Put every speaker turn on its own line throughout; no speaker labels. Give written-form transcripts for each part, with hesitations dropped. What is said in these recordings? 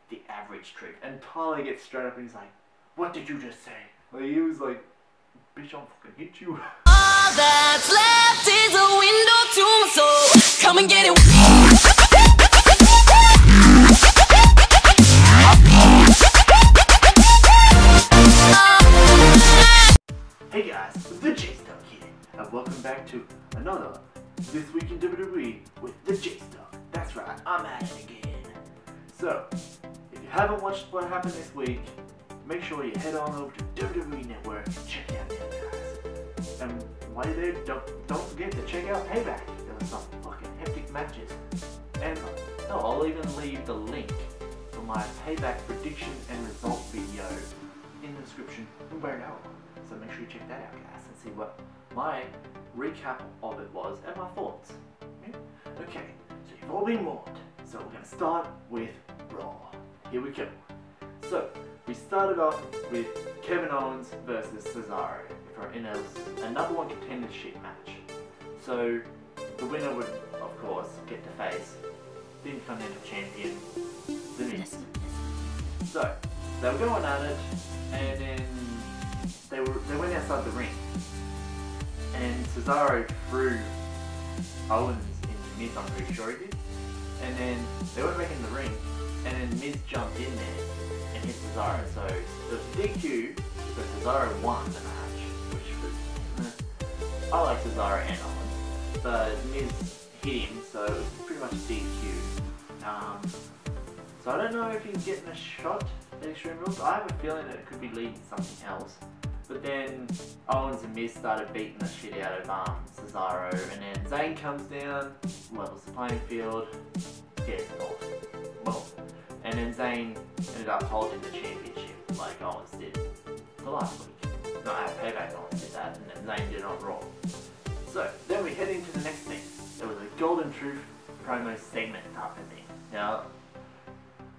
the average trick. And Tyler gets straight up and he's like, what did you just say? Like, he was like, bitch, I'll fucking hit you.
All that's left is a window to my soul. Come and get it.
Hey guys, TheJaseDawg here, and welcome back to another This Week in WWE with TheJaseDawg. That's right, I'm at it again. So, if you haven't watched what happened this week, make sure you head on over to WWE Network and check it out now, guys. And while you're there, don't forget to check out PAYBACK. There were some fucking hectic matches. And I'll even leave the link for my PAYBACK prediction and result video in the description where now. So make sure you check that out, guys, and see what my recap of it was and my thoughts. Okay, so you've all been warned. So we're going to start with Raw. Here we go. So we started off with Kevin Owens versus Cesaro in a #1 contendership match. So the winner would, of course, get to face the Intercontinental Champion, The Miz. So they were going at it, and then they went outside the ring, and Cesaro threw Owens into Miz, I'm pretty sure he did, and then they went back in the ring, and then Miz jumped in there and hit Cesaro, so it was DQ, so Cesaro won the match, which was, I like Cesaro and Owens, but Miz hit him, so it was pretty much DQ. So I don't know if he's getting a shot at Extreme Rules. I have a feeling that it could be leading to something else. But then Owens and Miz started beating the shit out of Cesaro, and then Zayn comes down, levels the playing field, gets it off. Well, and then Zayn ended up holding the championship like Owens did the last week. No, at PAYBACK Owens did that, and then Zayn did it on Raw. So then we head into the next thing. There was a Golden Truth promo segment type of thing. Now,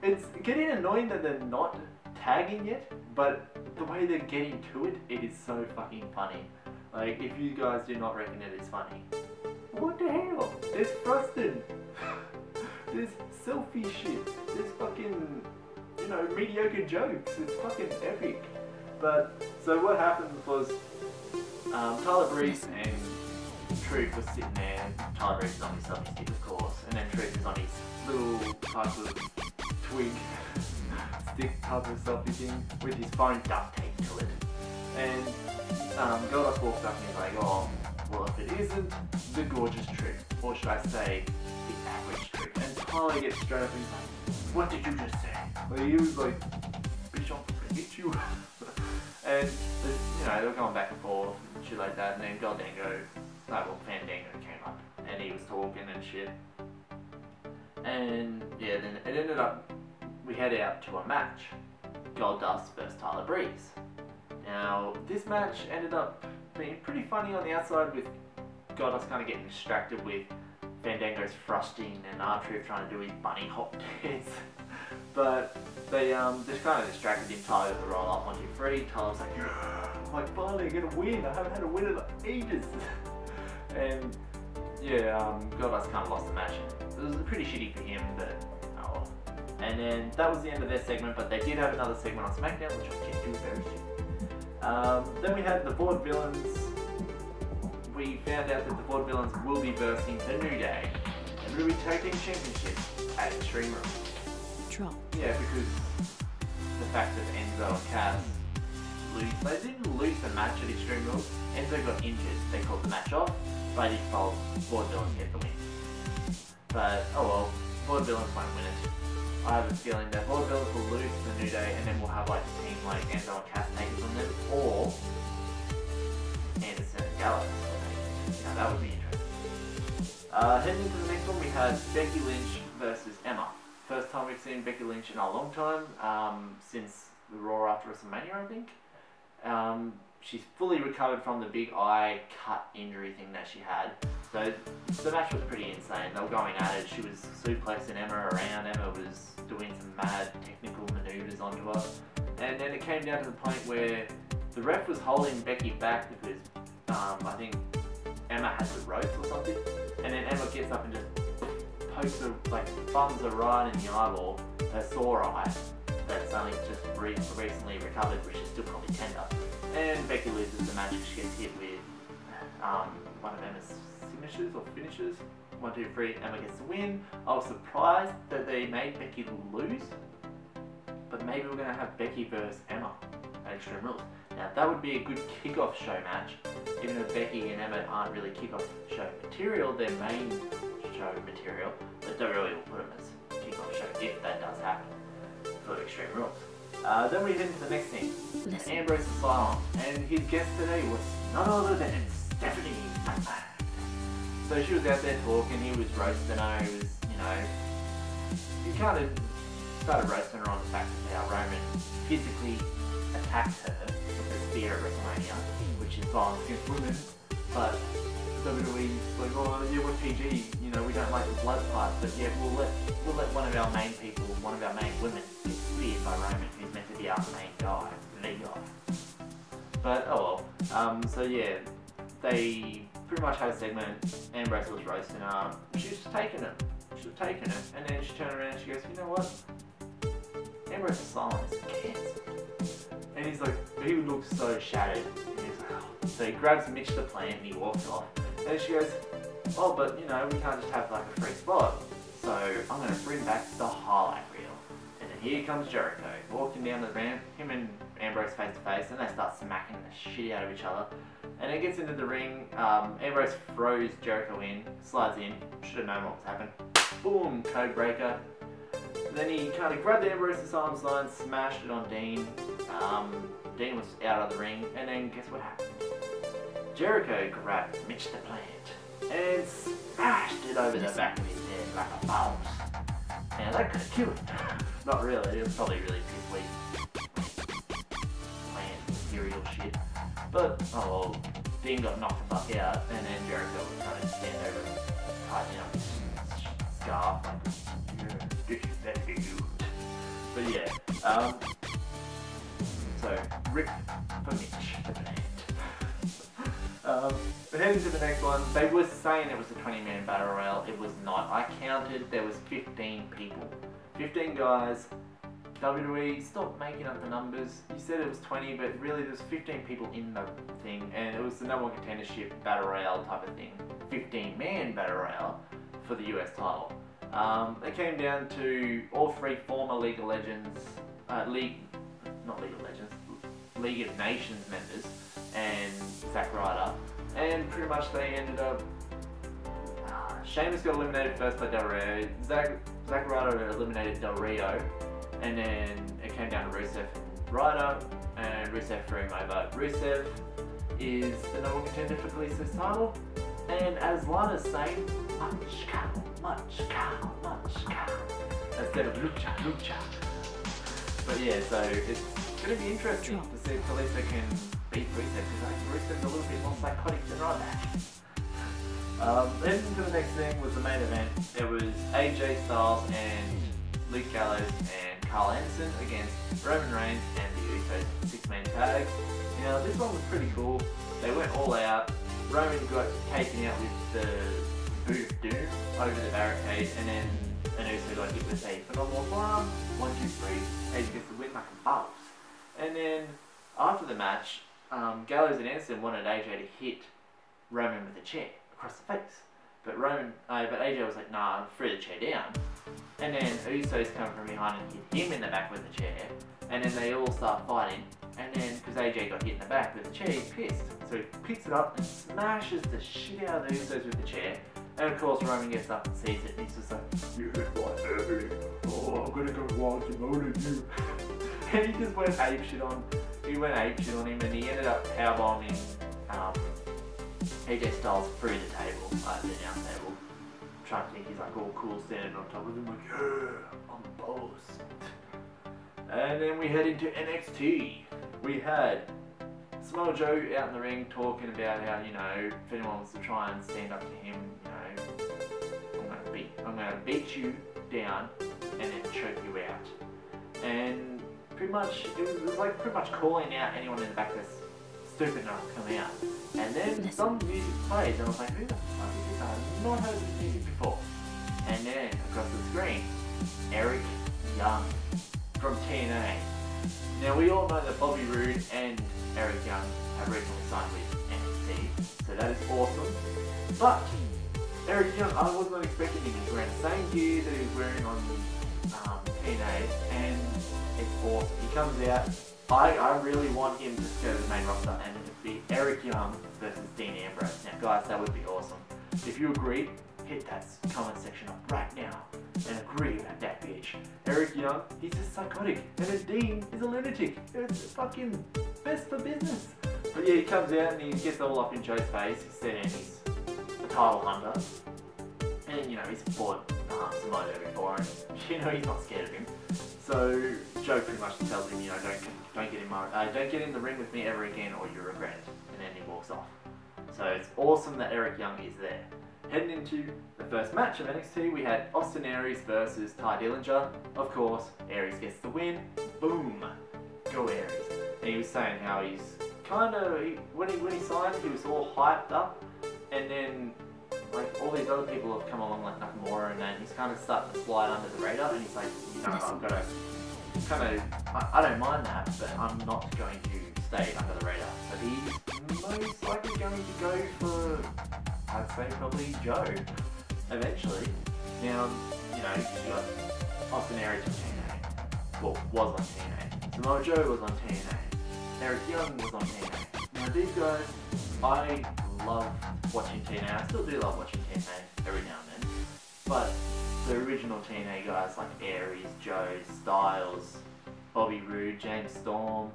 it's getting annoying that they're not tagging yet, but the way they're getting to it, it is so fucking funny. Like, if you guys do not reckon it is funny, what the hell? There's frosting. There's selfie shit. There's fucking, you know, mediocre jokes. It's fucking epic. But, so what happened was, Tyler Breeze and Truth was sitting there. Tyler Breeze is on his selfie stick, of course, and then Truth is on his little type of twig stick type of selfie thing with his phone duct taped to it. And Goldust walks up and he's like, oh, well, if it isn't the gorgeous Truth, or should I say, the average Truth. And Tyler gets straight up and he's like, what did you just say? Like, he was like, bitch, I'll fucking hit you. And, you know, they were going back and forth and shit like that, and then Fandango came up, and he was talking and shit. And, yeah, then it ended up, we head out to a match, Goldust versus Tyler Breeze. Now, this match ended up being pretty funny on the outside, with Goldust kind of getting distracted with Fandango's thrusting and R-Truth trying to do his bunny hop dance. But they just kind of distracted him. Tyler got the roll up 1, 2, 3. Tyler's like, yeah, I'm like, finally, I'm gonna win. I haven't had a win in ages. And yeah, Goldust kind of lost the match. It was pretty shitty for him, but oh well. And then that was the end of their segment, but they did have another segment on SmackDown, which I'll get to very soon. Then we had the Vaudevillains. We found out that the Vaudevillains will be versing The New Day, and will be taking championship at Extreme Rules. Yeah, because the fact that Enzo and Cass they didn't lose the match at Extreme Rules. Enzo got injured, they called the match off. By default, Vaudevillains get the win. But, oh well, Vaudevillains won't win it. I have a feeling that Vaudevillains will lose to The New Day, and then we'll have like a team like Enzo and Cass take it from them, or Anderson and Gallows. Now that would be interesting. Heading into the next one, we had Becky Lynch versus Emma. First time we've seen Becky Lynch in a long time, since the Raw after WrestleMania, I think. She's fully recovered from the big eye cut injury thing that she had. So the match was pretty insane. They were going at it. She was suplexing Emma around. Emma was doing some mad technical maneuvers onto her. And then it came down to the point where the ref was holding Becky back because I think Emma had the ropes or something. And then Emma gets up and just pokes her, like bums her right in the eyeball. her sore eye that's only just recently recovered, which is still probably tender. And Becky loses the match because she gets hit with one of Emma's signatures or finishes. 1, 2, 3, Emma gets the win. I was surprised that they made Becky lose, but maybe we're going to have Becky versus Emma at Extreme Rules. Now that would be a good kickoff show match, even though Becky and Emma aren't really kickoff show material, they're main show material, but WWE will put them as kickoff show if that does happen for Extreme Rules. Then we head into the next thing, Ambrose Asylum, and his guest today was none other than Stephanie McMahon. So she was out there talking, he was roasting her, he was, you know, he kind of started roasting her on the fact of how Roman physically attacked her with a spear at WrestleMania, which is violence against women, but WWE's like, oh yeah, we're PG, you know, we don't like the blood part, but yeah, we'll let one of our main people, one of our main women get speared by Roman, who's meant to be our main guy, the guy. But oh well, so yeah, they pretty much had a segment, Ambrose was roasting her, she was taking it, and then she turned around and she goes, you know what, Ambrose Asylum is cancelled. And he's like, he looks so shattered, and he's like, oh. So he grabs Mitch the plant and he walks off, and she goes, oh, but you know, we can't just have like a free spot, so I'm going to bring back the highlight reel. And then here comes Jericho, walking down the ramp, him and Ambrose face to face, and they start smacking the shit out of each other. And it gets into the ring, Ambrose throws Jericho in, slides in, should have known what was happening. Boom, code breaker. Then he kind of grabbed Ambrose Asylum's line, smashed it on Dean. Dean was out of the ring, and then guess what happened? Jericho grabbed Mitch the Plant and smashed it over the back of his head like a bounce. And that could have killed him. Not really, it was probably really piss weak. Plant material shit. But, oh, Dean got knocked the fuck out, and then Jericho was trying to stand over and tighten up his scarf, like, but yeah, so, rip for Mitch, the Plant. But heading to the next one, they were saying it was a 20-man battle royale, it was not. I counted, there was 15 people. 15 guys. WWE, stop making up the numbers. You said it was 20, but really there's 15 people in the thing, and it was the #1 contendership battle royale type of thing. 15-man battle royale for the US title. It came down to all 3 former League of Legends, League of Nations members, and Zack Ryder, and pretty much they ended up. Sheamus got eliminated first by Del Rio. Zack Ryder eliminated Del Rio. And then it came down to Rusev and Ryder, and Rusev threw him over. Rusev is the #1 contender for Kalisto's title, and as Lana's saying, much cow, instead of lucha. But yeah, so it's going to be interesting to see if Kalisto can beat Rusev, because I think Rusev's a little bit more psychotic than Ryback. Then the next thing was the main event. It was AJ Styles and Luke Gallows and Carl Anderson against Roman Reigns and the Usos 6-man tag. Now this one was pretty cool. They went all out. Roman got taken out with the Boot of Doom over the barricade, and then an Uso got hit with a phenomenal forearm. 1, 2, 3. AJ gets the win like a boss. And then after the match, Gallows and Anderson wanted AJ to hit Roman with a chair across the face. But AJ was like, nah, threw the chair down. And then Usos come from behind and hit him in the back with the chair. And then they all start fighting. And then, because AJ got hit in the back with the chair, he's pissed. So he picks it up and smashes the shit out of the Usos with the chair. And of course Roman gets up and sees it, and he's just like, you hurt my feelings. Oh, I'm gonna go watch him, I wanna do. And he just went apeshit on him, and he ended up powerbombing AJ Styles through the table, the announce table. Trying to think he's like all cool standing on top of him, like, yeah, I'm the boss. And then we head into NXT. We had Samoa Joe out in the ring talking about how, you know, if anyone wants to try and stand up to him, you know, I'm gonna beat you down and then choke you out. And pretty much, it was like pretty much calling out anyone in the back that's stupid enough to come out. And then some music plays, and I was like, who the fuck is this? I have not heard this music before. And then across the screen, Eric Young from TNA. Now we all know that Bobby Roode and Eric Young have recently signed with NXT, so that is awesome. But Eric Young, I was not expecting him to wear the same gear that he was wearing on TNA, and it's awesome. He comes out. I really want him to go to the main roster and it'd be Eric Young versus Dean Ambrose. Now guys, that would be awesome. If you agree, hit that comment section up right now and agree about that bitch. Eric Young, he's just psychotic, and then Dean is a lunatic. It's fucking best for business. But yeah, he comes out and he gets all up in Joe's face. He's saying he's a title hunter. And you know, he's fought Samoa Joe before, and you know, he's not scared of him. So Joe pretty much tells him, you know, don't get in the ring with me ever again or you regret it. And then he walks off. So it's awesome that Eric Young is there. Heading into the first match of NXT, we had Austin Aries versus Ty Dillinger. Of course, Aries gets the win. Boom! Go Aries. And he was saying how he's kind of, when he signed, he was all hyped up. And then, like, all these other people have come along, like Nakamura, and then he's kind of starting to slide under the radar. And he's like, you know, I've got to kind of, I don't mind that, but I'm not going to stay under the radar. But he's most likely going to go for, I'd say probably Joe, eventually. Now, you know, you got Austin Aries on TNA, well, was on TNA. Samoa Joe was on TNA. Eric Young was on TNA. Now these guys, I love watching TNA. I still do love watching TNA every now and then. But the original TNA guys like Aries, Joe, Styles, Bobby Roode, James Storm,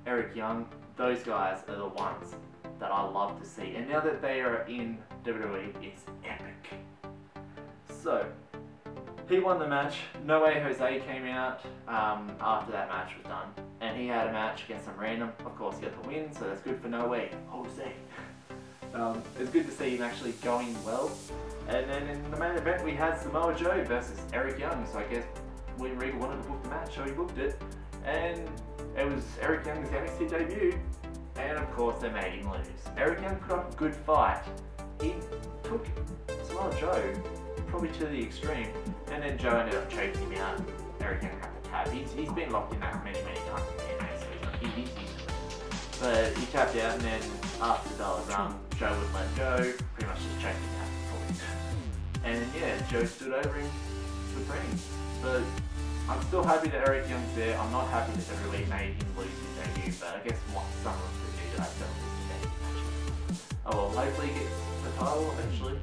Eric Young, those guys are the ones that I love to see. And now that they are in WWE, it's epic. So, he won the match. No Way Jose came out after that match was done. And he had a match against some random. Of course, he got the win, so that's good for No Way Jose. It's good to see him actually going well. And then in the main event, we had Samoa Joe versus Eric Young. So I guess William Regal wanted to book the match, so he booked it. And it was Eric Young's NXT debut. And of course, they made him lose. Eric Young put up a good fight. He took Samoa Joe probably to the extreme. And then Joe ended up choking him out. Eric Young had the tap. He's been locked in that many times in TNA, so he's used to it. But he tapped out, and then after that was Joe wouldn't let go. Pretty much just choked him out. And yeah, Joe stood over him supreme. But I'm still happy that Eric Young's there. I'm not happy that WWE made him lose his debut, but I guess someone could do that. Oh well, hopefully he gets the title eventually.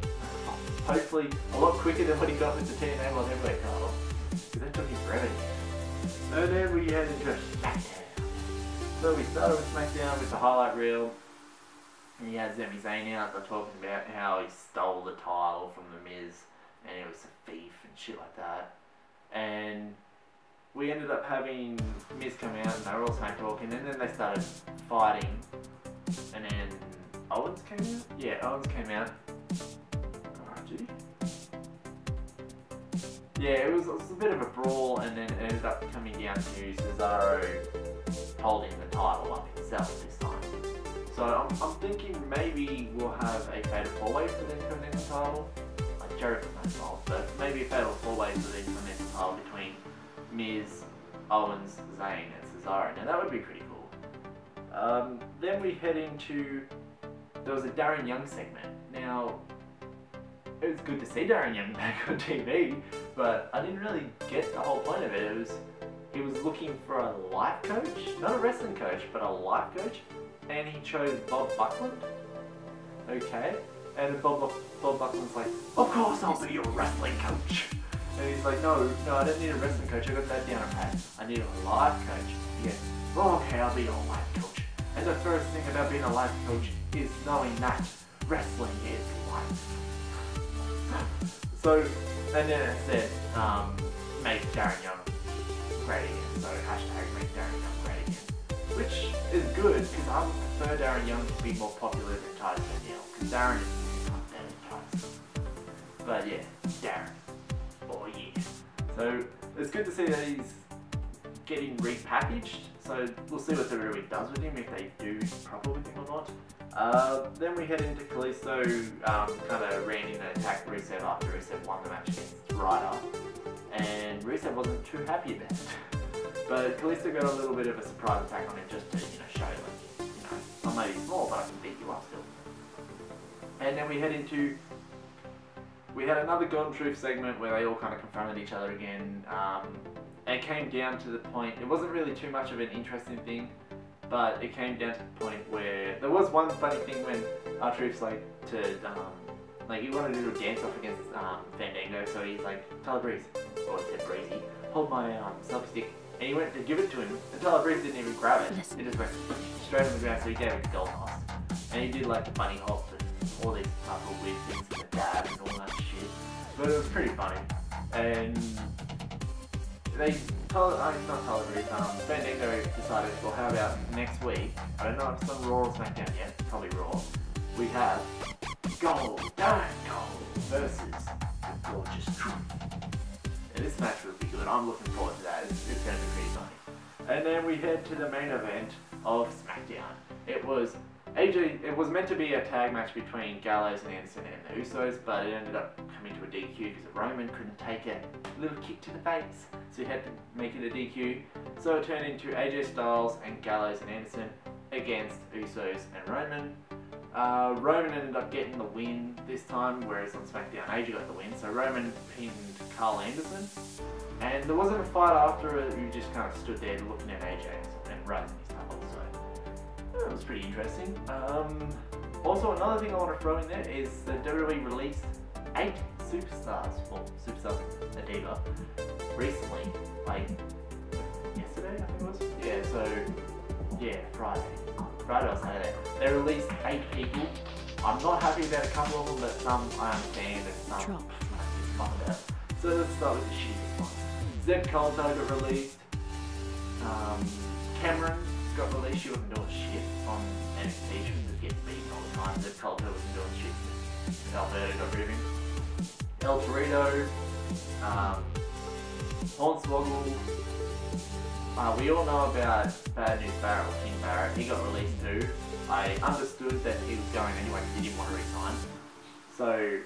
Hopefully a lot quicker than what he got with the TNA World Heavyweight title. Because that took him forever. And then we head into SmackDown. So we started with SmackDown with the highlight reel. And he had Sami Zayn out. They're talking about how he stole the title from The Miz. And it was a thief and shit like that. And we ended up having Miz come out and they were all smack talking. And then they started fighting. And then Owens came out? Yeah, Owens came out. Yeah, it was a bit of a brawl, and then it ended up coming down to Cesaro holding the title up himself this time. So I'm thinking maybe we'll have a fatal 4-way for them to win the title. Like Jericho's not involved, but maybe a fatal 4-way for them to win the title between Miz, Owens, Zayn, and Cesaro. Now that would be pretty cool. Then we head into, there was a Darren Young segment. Now, it was good to see Darren Young back on TV, but I didn't really get the whole point of it. He was looking for a life coach, not a wrestling coach, but a life coach, and he chose Bob Backlund. Okay, and Bob Backlund's like, of course I'll be your wrestling coach. And he's like, no, I don't need a wrestling coach. I got that down pat. I need a life coach. He goes, oh, okay, I'll be your life coach. And the first thing about being a life coach is knowing that wrestling is life. So, and then it said, make Darren Young great again. So, hashtag make Darren Young great again. Which is good, because I would prefer Darren Young to be more popular than Tyson O'Neill. Because Darren is not better than Tyson. But yeah, Darren. Oh yeah. So, it's good to see that he's getting repackaged. So, we'll see what WWE does with him, if they do proper with him or not. Then we head into Kalisto, kind of ran in and attacked Rusev after Rusev won the match against Ryder. and Rusev wasn't too happy about it. But Kalisto got a little bit of a surprise attack on him just to, show like, I may be small, but I can beat you up still. And then we had another Golden Truth segment where they all kind of confronted each other again. And it came down to the point, it wasn't really too much of an interesting thing, but it came down to the point where there was one funny thing when R-Truth's like he wanted to do a dance off against Fandango, so he's like, Tyler Breeze, or he said Breezy, hold my selfie stick. And he went to give it to him, and Tyler Breeze didn't even grab it. He just went straight on the ground, so he gave it to Goldust. And he did like the bunny hop and all these type of weird things and the dab and all that shit. But it was pretty funny. And not Tyler Breeze, Fandango decided, well, how about next week, I don't know if it's on Raw or SmackDown yet, probably Raw, we have Gold versus the Gorgeous Truth. And this match will be good. I'm looking forward to that. It's going to be pretty funny. And then we head to the main event of SmackDown. It was meant to be a tag match between Gallows and Anderson and the Usos, but it ended up coming to a DQ because Roman couldn't take a little kick to the face, so he had to make it a DQ. So it turned into AJ Styles and Gallows and Anderson against Usos and Roman. Roman ended up getting the win this time, whereas on SmackDown AJ got the win. So Roman pinned Carl Anderson, and there wasn't a fight after it. You just kind of stood there looking at AJ and raising his title. So it was pretty interesting. Also, another thing I want to throw in there is that WWE released 8 superstars, well, Superstars Adiva, recently, like yesterday, I think it was. Yeah, so yeah, Friday or Saturday. They released 8 people. I'm not happy about a couple of them, but some I understand and some I find out. So let's start with the shittiest one. Zeb Colter got released. Cameron got released. She wasn't doing shit on NXT. She was just getting beaten all the time. Zeb Colter wasn't doing shit. Alberto got rid of him. El Torito. Hornswoggle. We all know about Bad News Barrett, or King Barrett. He got released too. I understood that he was going anyway because he didn't want to resign. So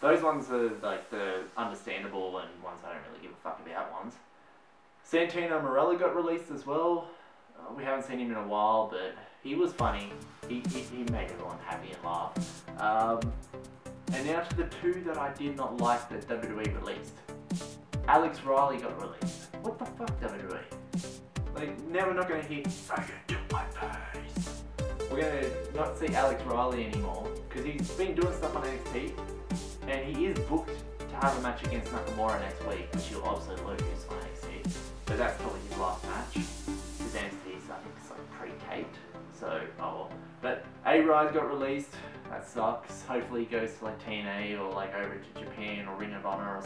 those ones are like the understandable and ones I don't really give a fuck about ones. Santino Marella got released as well. We haven't seen him in a while, but he was funny. He made everyone happy and laugh. And now to the 2 that I did not like that WWE released. Alex Riley got released. What the fuck, WWE? Like, now we're not going to hear, "Say it to my face." We're going to not see Alex Riley anymore, because he's been doing stuff on NXT, and he is booked to have a match against Nakamura next week, which he'll obviously lose on NXT. But that's probably his last match, because NXT, I think, is like pre-taped, so, oh well. But A-Rise got released. That sucks. Hopefully he goes to like TNA or like over to Japan or Ring of Honor or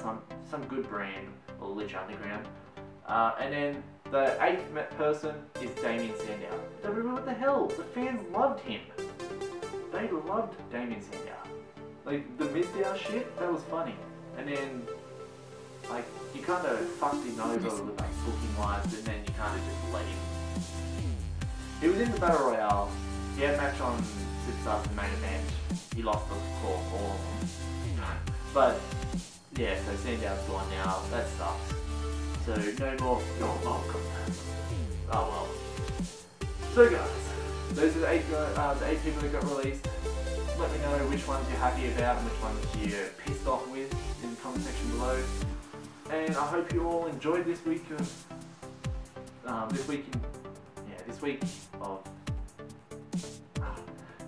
some good brand, or Lich Underground. And then the 8th person is Damien Sandow. What the hell? The fans loved him. They loved Damien Sandow. Like the Mizdow shit, that was funny. And then like you kind of fucked him over with like booking wise, and then you kind of just let him. He was in the Battle Royale. He had a match on Superstars in the main event. He lost the call, all of them. But yeah, so Sandow's gone now. That sucks. So no more. You're welcome. Oh well. So guys, those are the 8 people that got released. Let me know which ones you're happy about and which ones you're pissed off with in the comment section below. And I hope you all enjoyed this week of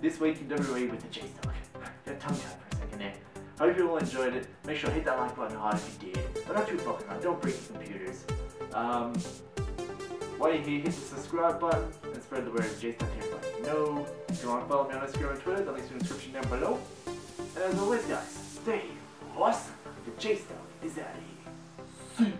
this week in WWE with the TheJaseDawg. Got tongue tied for a second there. Hope you all enjoyed it. Make sure to hit that like button hard if you did. But not too fucking hard. Don't break your computers. While you're here, hit the subscribe button and spread the word of TheJaseDawg to everybody. No. If you want to follow me on Instagram and Twitter, the links in the description down below. And as always, guys, stay awesome. TheJaseDawg is out of here. See.